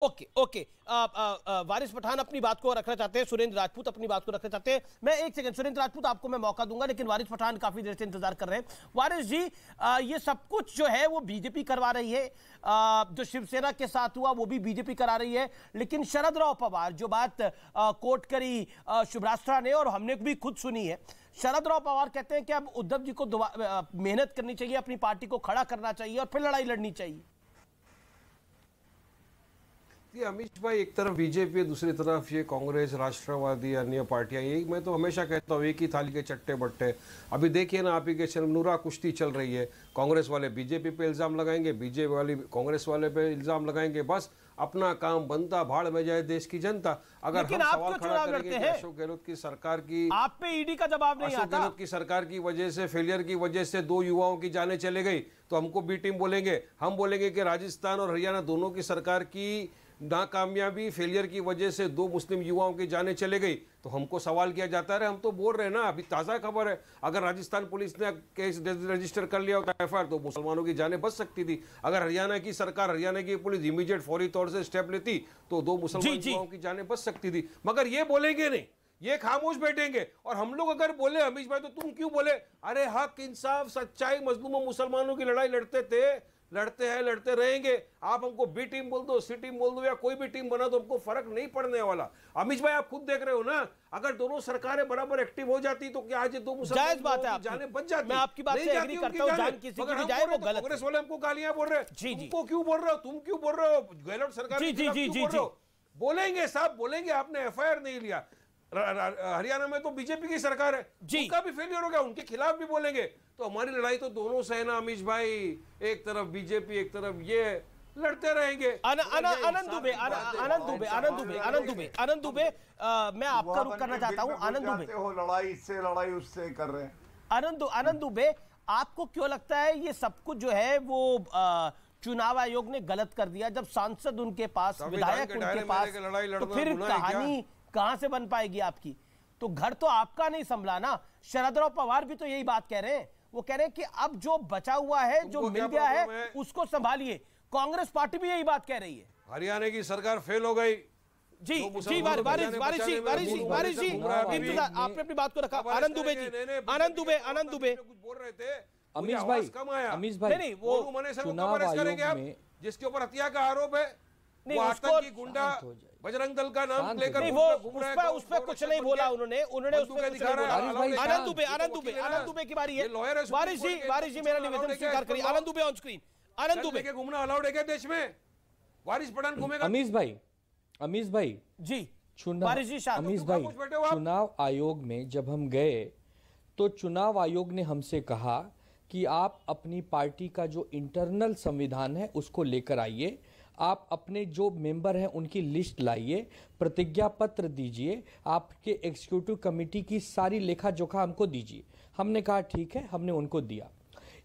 Okay okay वारिस पठान अपनी बात को रखना चाहते हैं, सुरेंद्र राजपूत अपनी बात को रखना चाहते हैं। मैं एक सेकंड, सुरेंद्र राजपूत आपको मैं मौका दूंगा, लेकिन वारिस पठान काफी देर से इंतजार कर रहे हैं। वारिस जी, ये सब कुछ जो है वो बीजेपी करवा रही है, जो शिवसेना के साथ हुआ वो भी बीजेपी करा रही है, लेकिन शरद राव पवार जो बात कोट करी शुभ्रास्त्रा ने और हमने भी खुद सुनी है, शरद राव पवार कहते हैं कि अब उद्धव जी को मेहनत करनी चाहिए, अपनी पार्टी को खड़ा करना चाहिए और फिर लड़ाई लड़नी चाहिए। ये अमित भाई, एक तरफ बीजेपी, दूसरी तरफ ये कांग्रेस, राष्ट्रवादी, अन्य पार्टियां, यही मैं तो हमेशा कहता हूँ एक ही थाली के चट्टे बट्टे। अभी देखिए ना, आप ही के शर्मनुरा कुश्ती चल रही है, कांग्रेस वाले बीजेपी पे इल्जाम लगाएंगे, बीजेपी वाले कांग्रेस वाले पे इल्जाम लगाएंगे, बस अपना काम बनता, भाड़ में जाए देश की जनता। अगर हम सवाल खड़ा करेंगे कि अशोक गहलोत की सरकार की, आप पे ईडी का जवाब नहीं आता, अशोक गहलोत की सरकार की वजह से, फेलियर की वजह से 2 युवाओं की जानें चले गई, तो हमको बी टीम बोलेंगे। हम बोलेंगे कि राजस्थान और हरियाणा दोनों की सरकार की नाकामयाबी, फेलियर की वजह से 2 मुस्लिम युवाओं की जानें चले गई, तो हमको सवाल किया जाता है। हम तो बोल रहे हैं ना, अभी ताज़ा खबर है, अगर राजस्थान पुलिस ने केस रजिस्टर कर लिया होता एफआईआर, तो मुसलमानों की जानें बच सकती थी। अगर हरियाणा की सरकार, हरियाणा की पुलिस इमीडिएट फौरी तौर से स्टेप लेती, तो 2 मुसलमान युवाओं की जानें बच सकती थी। मगर ये बोलेंगे नहीं, ये खामोश बैठेंगे। और हम लोग अगर बोले अमीश भाई, तो तुम क्यों बोले? अरे हक, इंसाफ, सच्चाई, मजलूमों मुसलमानों की लड़ाई लड़ते थे, लड़ते हैं, लड़ते रहेंगे। आप हमको बी टीम बोल दो, सी टीम बोल दो, या कोई भी टीम बना दो, हमको फर्क नहीं पड़ने वाला। अमीश भाई, आप खुद देख रहे हो ना, अगर दोनों सरकारें बराबर एक्टिव हो जाती तो क्या आज 2 मुसलमान जाने बच जाती? मैं आपकी बात से एग्री करता हूं, जान किसी की जाए वो गलत। कांग्रेस वाले हमको गालियां बोल रहे हैं, तुमको क्यों बोल रहे हो, तुम क्यों बोल रहे हो, गहलोत सरकार बोलेंगे, साहब बोलेंगे, आपने एफआईआर नहीं लिया। हरियाणा में तो बीजेपी की सरकार है, उनका भी फेलियर हो गया, उनके खिलाफ भी बोलेंगे। तो हमारी लड़ाई तो दोनों से है ना अमीश भाई, एक तरफ बीजेपी, एक तरफ ये, लड़ते रहेंगे। आनंद दुबे, मैं आपका रुख करना चाहता हूं। आनंद दुबे, लड़ाई इससे, लड़ाई उससे कर रहे हैं। आनंद दुबे, आपको क्यों लगता है ये सब कुछ जो है वो चुनाव आयोग ने गलत कर दिया? जब सांसद उनके पास, विधायक उनके पास, तो फिर कहानी कहां से बन पाएगी आपकी? तो घर तो आपका नहीं संभला ना। शरद राव पवार भी तो यही बात कह रहे हैं, वो कह रहे हैं कि अब जो बचा हुआ है, जो मिल गया है, उसको संभालिए। कांग्रेस पार्टी भी यही बात कह रही है। हरियाणा की सरकार फेल हो गई। जी वारिस जी, आपने अपनी बात को रखा। आनंद दुबे कुछ बोल रहे थे, अमीश भाई, नहीं, वो चुनाव आयोग में जिसके ऊपर हत्या का आरोप है, वो आतंकी गुंडा बजरंग दल का नाम लेकर उस पर कुछ नहीं बोला उन्होंने उस पर दिखा रहा है। आनंद दुबे की बारी है। वारिस जी मेरा निवेदन स्वीकार करिए। आनंद दुबे ऑन स्क्रीन। आनंद दुबे के घूमना अलाउड है क्या देश में? वारिस पठान घूमेगा? अमीश भाई जी, चुनाव आयोग में जब हम गए तो चुनाव आयोग ने हमसे कहा कि आप अपनी पार्टी का जो इंटरनल संविधान है उसको लेकर आइए, आप अपने जो मेंबर हैं उनकी लिस्ट लाइए, प्रतिज्ञा पत्र दीजिए, आपके एग्जीक्यूटिव कमेटी की सारी लेखा जोखा हमको दीजिए। हमने कहा ठीक है, हमने उनको दिया।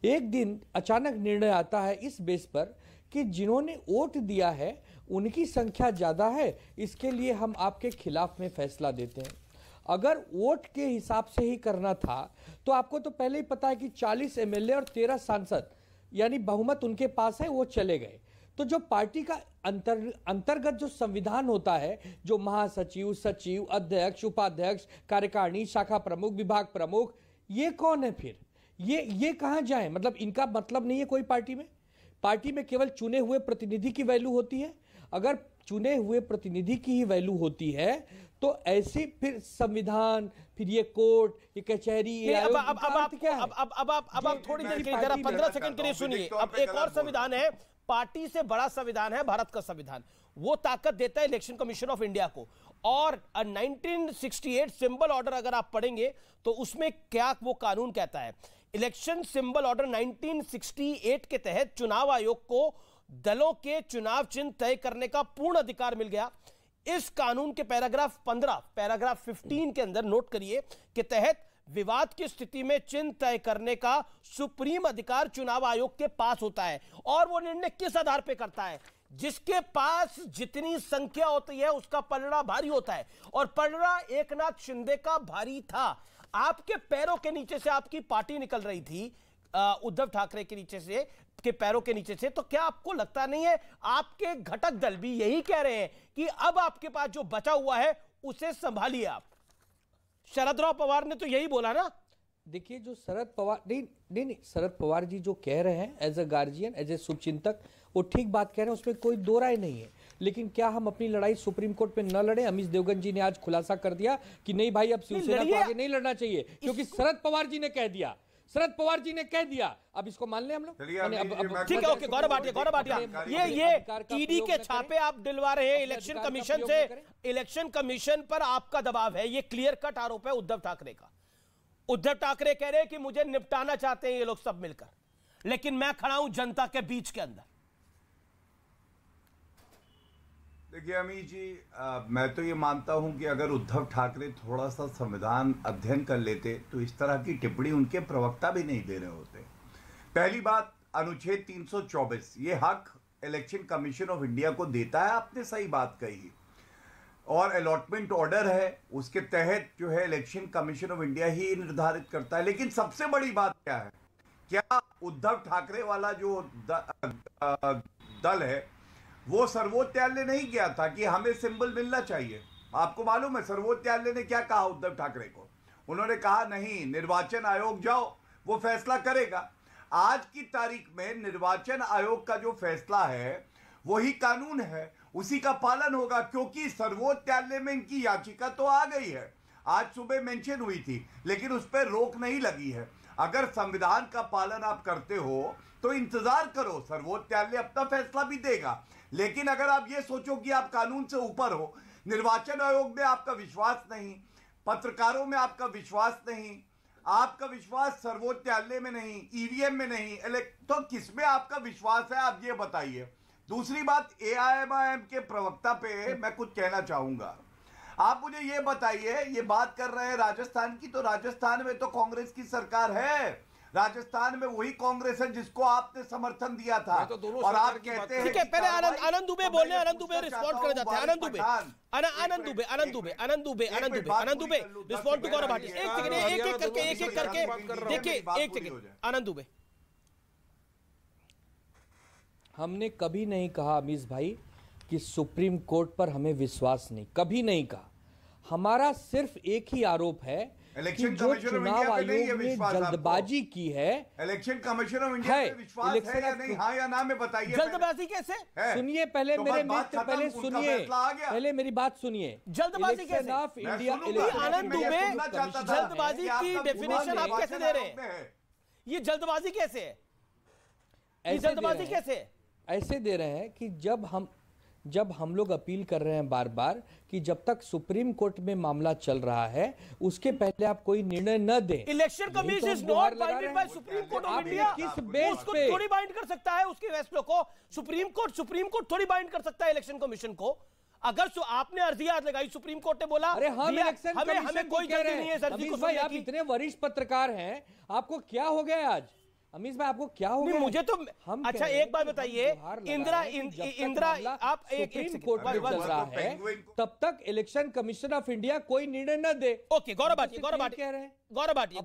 एक दिन अचानक निर्णय आता है इस बेस पर कि जिन्होंने वोट दिया है उनकी संख्या ज्यादा है, इसके लिए हम आपके खिलाफ में फैसला देते हैं। अगर वोट के हिसाब से ही करना था तो आपको तो पहले ही पता है कि 40 एमएलए और 13 सांसद यानी बहुमत उनके पास है, वो चले गए। तो जो पार्टी का अंतर्गत जो संविधान होता है, जो महासचिव, सचिव, अध्यक्ष, उपाध्यक्ष, कार्यकारिणी, शाखा प्रमुख, विभाग प्रमुख, ये कौन है फिर? ये कहां जाए? मतलब इनका मतलब नहीं है कोई पार्टी में केवल चुने हुए प्रतिनिधि की वैल्यू होती है। अगर चुने हुए प्रतिनिधि की ही वैल्यू होती है तो ऐसे फिर संविधान, फिर ये कोर्ट, ये कचहरी, ये अब आप थोड़ी देर के लिए, जरा 15 सेकंड के लिए सुनिए। अब एक और संविधान है, पार्टी से बड़ा संविधान है भारत का संविधान, वो ताकत देता है इलेक्शन कमीशन ऑफ इंडिया को। और 1968 सिंबल ऑर्डर अगर आप पढ़ेंगे तो उसमें क्या वो कानून कहता है, इलेक्शन सिंबल ऑर्डर 1968 के तहत चुनाव आयोग को दलों के चुनाव चिन्ह तय करने का पूर्ण अधिकार मिल गया। इस कानून के पैराग्राफ 15 के अंदर नोट करिए के तहत विवाद की स्थिति में चिन्ह तय करने का सुप्रीम अधिकार चुनाव आयोग के पास होता है। और वो निर्णय किस आधार पर करता है? जिसके पास जितनी संख्या होती है उसका पलड़ा भारी होता है, और पलड़ा एकनाथ शिंदे का भारी था। आपके पैरों के नीचे से आपकी पार्टी निकल रही थी, उद्धव ठाकरे के नीचे से के पैरों के नीचे से। तो क्या आपको लगता नहीं है आपके घटक दल भी यही कह रहे हैं कि अब आपके पास जो बचा हुआ है उसे संभालिए आप? शरद राव पवार ने तो यही बोला ना। देखिए, जो शरद पवार नहीं, शरद पवार जी जो कह रहे हैं as a guardian, as a शुभचिंतक, वो ठीक बात कह रहे हैं, उसमें कोई दो राय नहीं है। लेकिन क्या हम अपनी लड़ाई सुप्रीम कोर्ट पे न लड़े? अमीश देवगन जी ने आज खुलासा कर दिया कि नहीं भाई, अब शिवसेना को आगे नहीं लड़ना चाहिए, क्योंकि शरद पवार जी ने कह दिया, शरद पवार जी ने कह दिया। अब इसको मान ले हम लोग। ठीक है, ओके। गौरव भाटिया, ये ईडी के छापे आप दिलवा रहे हैं इलेक्शन कमीशन से। इलेक्शन कमीशन पर आपका दबाव है, ये क्लियर कट आरोप है उद्धव ठाकरे का। उद्धव ठाकरे कह रहे हैं कि मुझे निपटाना चाहते हैं ये लोग सब मिलकर, लेकिन मैं खड़ा हूं जनता के बीच के अंदर। देखिए अमीश जी, मैं तो ये मानता हूं कि अगर उद्धव ठाकरे थोड़ा सा संविधान अध्ययन कर लेते तो इस तरह की टिप्पणी उनके प्रवक्ता भी नहीं दे रहे होते। पहली बात, अनुच्छेद 324 ये हक इलेक्शन कमीशन ऑफ इंडिया को देता है, आपने सही बात कही। और अलॉटमेंट ऑर्डर है, उसके तहत जो है इलेक्शन कमीशन ऑफ इंडिया ही निर्धारित करता है। लेकिन सबसे बड़ी बात क्या है, क्या उद्धव ठाकरे वाला जो दल है वो सर्वोच्च न्यायालय नहीं गया था कि हमें सिंबल मिलना चाहिए? आपको मालूम है सर्वोच्च न्यायालय ने क्या कहा उद्धव ठाकरे को? उन्होंने कहा नहीं, निर्वाचन आयोग जाओ, वो फैसला करेगा। आज की तारीख में निर्वाचन आयोग का जो फैसला है वही कानून है, उसी का पालन होगा, क्योंकि सर्वोच्च न्यायालय में इनकी याचिका तो आ गई है, आज सुबह मेंशन हुई थी, लेकिन उस पर रोक नहीं लगी है। अगर संविधान का पालन आप करते हो तो इंतजार करो, सर्वोच्च न्यायालय अपना फैसला भी देगा। लेकिन अगर आप ये सोचो कि आप कानून से ऊपर हो, निर्वाचन आयोग में आपका विश्वास नहीं, पत्रकारों में आपका विश्वास नहीं, आपका विश्वास सर्वोच्च न्यायालय में नहीं, ईवीएम में नहीं, तो किसमें आपका विश्वास है, आप ये बताइए। दूसरी बात, एआईएमआईएम के प्रवक्ता पे मैं कुछ कहना चाहूंगा। आप मुझे ये बताइए, ये बात कर रहे हैं राजस्थान की, तो राजस्थान में तो कांग्रेस की सरकार है, राजस्थान में वही कांग्रेस है जिसको आपने समर्थन दिया था। तो और आप कहते हैं ठीक है, पहले आनंद दुबे बोले, आनंद दुबे रिस्पॉन्ड कर जाते हैं। आनंद दुबे रिस्पॉन्ड टू गौरव भाटिया। एक सेकंड, एक एक करके देखिए, एक सेकंड आनंद दुबे। हमने कभी नहीं कहा अमीश भाई कि सुप्रीम कोर्ट पर हमें विश्वास नहीं, कभी नहीं कहा। हमारा सिर्फ एक ही आरोप है कि जो चुनाव आयोग ने जल्दबाजी की है, इलेक्शन कमीशन ऑफ इंडिया में विश्वास है या नहीं? हाँ या ना में बताइए। जल्दबाजी कैसे? सुनिए पहले, मेरे मित्र पहले सुनिए, पहले मेरी बात सुनिए। जल्दबाजी कैसे? ऑफ इंडिया आनंद दुबे, जल्दबाजी की डेफिनेशन आप कैसे दे रहे हैं? ये जल्दबाजी कैसे है? ये जल्दबाजी कैसे है? ऐसे दे रहे हैं कि जब हम लोग अपील कर रहे हैं बार बार कि जब तक सुप्रीम कोर्ट में मामला चल रहा है उसके पहले आप कोई निर्णय न दें। Election commission is not binded by supreme court of India. किस बेस पे? थोड़ी बाइंड कर सकता है उसके फैसलों को सुप्रीम कोर्ट थोड़ी बाइंड कर सकता है इलेक्शन कमीशन को। अगर आपने अर्जी आज लगाई, सुप्रीम कोर्ट ने बोला अरे हम इलेक्शन हमें कोई जल्दी नहीं है सर जी को। आप इतने वरिष्ठ पत्रकार हैं, आपको क्या हो गया आज? अमीश भाई आपको क्या हो गया? मुझे तो अच्छा एक बात बताइए, इंदिरा आप एक कोर्ट में चल रहा है, तब तक इलेक्शन कमीशन ऑफ इंडिया कोई निर्णय न दे। ओके, गौरव भाटिया कह रहे हैं, गौरव भाटिया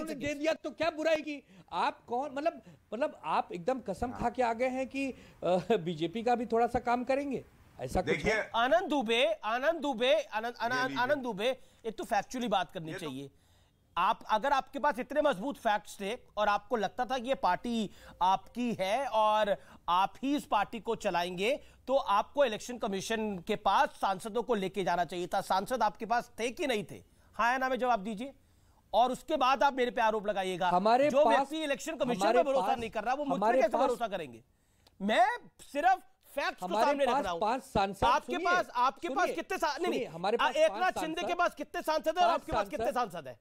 दे दिया तो क्या बुराई की? आप कौन, मतलब आप एकदम कसम खा के आ गए हैं कि बीजेपी का भी थोड़ा सा काम करेंगे, ऐसा कुछ है? आनंद दुबे, एक तो फैक्चुअली बात करनी चाहिए। अगर आपके पास इतने मजबूत फैक्ट्स थे और आपको लगता था कि ये पार्टी आपकी है और आप ही इस पार्टी को चलाएंगे, तो आपको इलेक्शन कमीशन के पास सांसदों को लेके जाना चाहिए था। सांसद आपके पास थे कि नहीं थे? हाँ या ना में जवाब दीजिए, और उसके बाद आप मेरे पे आरोप लगाइएगा। जो व्यक्ति इलेक्शन कमीशन पर भरोसा नहीं कर रहा वो मुझ पर कैसे भरोसा करेंगे? मैं सिर्फ फैक्ट्स को सामने रख रहा हूं। आपके पास कितने नहीं, एक नाथ शिंदे के पास कितने सांसद है और आपके पास कितने सांसद है?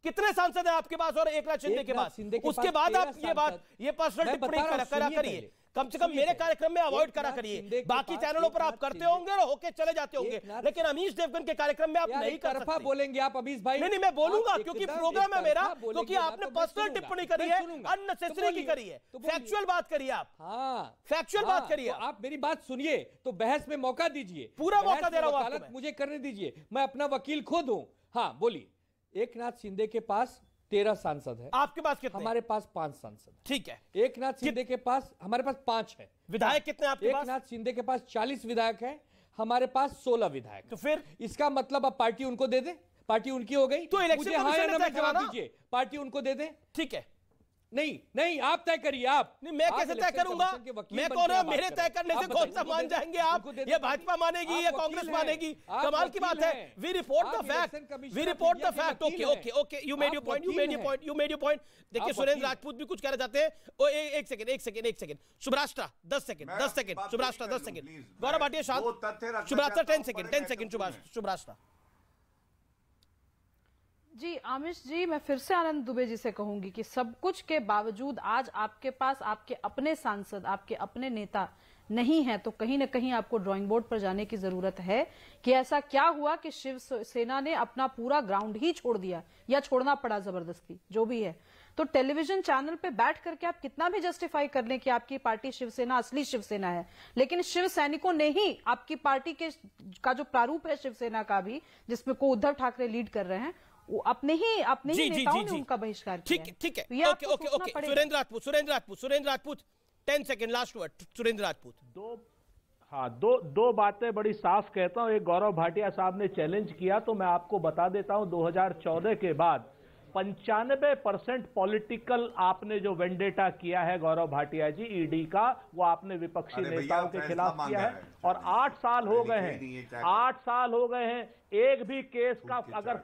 कितने सांसद है आपके पास और एक नाथ शिंदे के पास? उसके बाद आप ये पर्सनल टिप्पणी करा करिए, कम से कम मेरे कार्यक्रम में अवॉइड करा करिए। बाकी चैनलों पर आप करते होंगे और होके चले जाते होंगे, लेकिन अमीश देवगन के कार्यक्रम में आप नहीं कर सकते। बोलेंगे आप अमीश भाई? नहीं, मैं बोलूंगा क्योंकि प्रोग्राम है मेरा, क्योंकि आपने पर्सनल टिप्पणी करी है, अननेसेसरी की करी है। फैक्चुअल बात करिए आप। हाँ, फैक्चुअल बात करिए आप। मेरी बात सुनिए तो बहस में मौका दीजिए, पूरा मौका दे रहा हूं, मुझे करने दीजिए, मैं अपना वकील खुद हूं। हाँ बोलिए। एक नाथ शिंदे के पास 13 सांसद है। आपके पास कितने? हमारे पास 5 सांसद। ठीक है। एक नाथ शिंदे के पास, हमारे पास 5 है। विधायक कितने आपके पास? एक नाथ शिंदे के पास 40 विधायक है, हमारे पास 16 विधायक। तो फिर इसका मतलब अब पार्टी उनको दे दे, पार्टी उनकी हो गई। तो इलेक्शन मुझे हाँ या ना में कमीशन जवाब दीजिए, पार्टी उनको दे दे। ठीक है। नहीं नहीं, आप तय करिए। आप नहीं, मैं कैसे तय करूंगा? मैं कौन हूं? मेरे तय करने से कौन सा मान जाएंगे आप? ये भाजपा मानेगी या कांग्रेस मानेगी? कमाल की बात है। We report the fact, we report the fact. Okay okay okay, you made your point, you made your point, you made your point. देखिए सुरेंद्र राजपूत भी कुछ कहना चाहते हैं। ओ एक second सुभ्राष्ट्रा 10 second सुभ्राष्ट्रा 10 second, Gaurav Bhatia शांत, सुभ्राष्ट्रा 10 सेकंड सुभ्राष्ट्रा। जी आमिष जी, मैं फिर से आनंद दुबे जी से कहूंगी कि सब कुछ के बावजूद आज आपके पास आपके अपने सांसद, आपके अपने नेता नहीं है, तो कहीं ना कहीं आपको ड्राइंग बोर्ड पर जाने की जरूरत है कि ऐसा क्या हुआ कि शिवसेना ने अपना पूरा ग्राउंड ही छोड़ दिया या छोड़ना पड़ा जबरदस्ती, जो भी है। तो टेलीविजन चैनल पे बैठ करके आप कितना भी जस्टिफाई कर लें कि आपकी पार्टी शिवसेना असली शिवसेना है, लेकिन शिव सैनिकों ने ही आपकी पार्टी के का जो प्रारूप है शिवसेना का भी, जिसमें को उद्धव ठाकरे लीड कर रहे हैं, वो अपने ही नेताओं ने उनका बहिष्कार किया। ठीक है। Okay Surendra Rajput 10 second last word. Surendra Rajput. दो बातें बड़ी साफ कहता हूं। एक गौरव भाटिया साहब ने चैलेंज किया, तो मैं आपको बता देता हूं 2014 के बाद 95% पॉलिटिकल आपने जो वेंडेटा किया है गौरव भाटिया जी, ईडी का, वो आपने विपक्षी नेताओं के खिलाफ किया है। और 8 साल हो गए हैं, 8 साल हो गए हैं, एक भी केस का अगर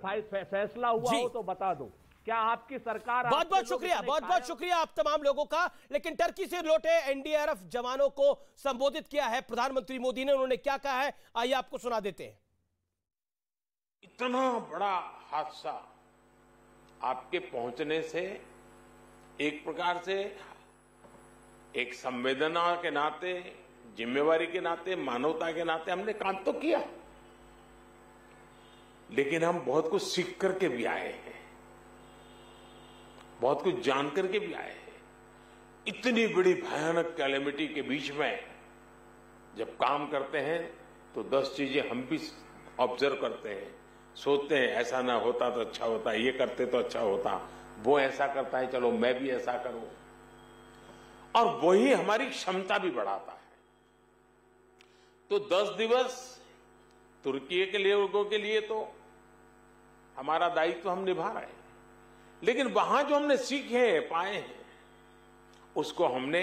फैसला हुआ हो तो बता दो। क्या आपकी सरकार? बहुत बहुत शुक्रिया आप तमाम लोगों का। लेकिन टर्की से लौटे एनडीआरएफ जवानों को संबोधित किया है प्रधानमंत्री मोदी ने, उन्होंने क्या कहा है आइए आपको सुना देते हैं। इतना बड़ा हादसा आपके पहुंचने से एक प्रकार से एक संवेदना के नाते, जिम्मेवारी के नाते, मानवता के नाते हमने काम तो किया, लेकिन हम बहुत कुछ सीख करके भी आए हैं, बहुत कुछ जान करके भी आए हैं। इतनी बड़ी भयानक कैलेमिटी के बीच में जब काम करते हैं तो 10 चीजें हम भी ऑब्जर्व करते हैं, सोचते हैं ऐसा ना होता तो अच्छा होता, ये करते तो अच्छा होता, वो ऐसा करता है चलो मैं भी ऐसा करूं, और वही हमारी क्षमता भी बढ़ाता है। तो 10 दिवस तुर्की के लोगों के लिए तो हमारा दायित्व हम निभा रहे हैं, लेकिन वहां जो हमने सीखे पाए हैं उसको हमने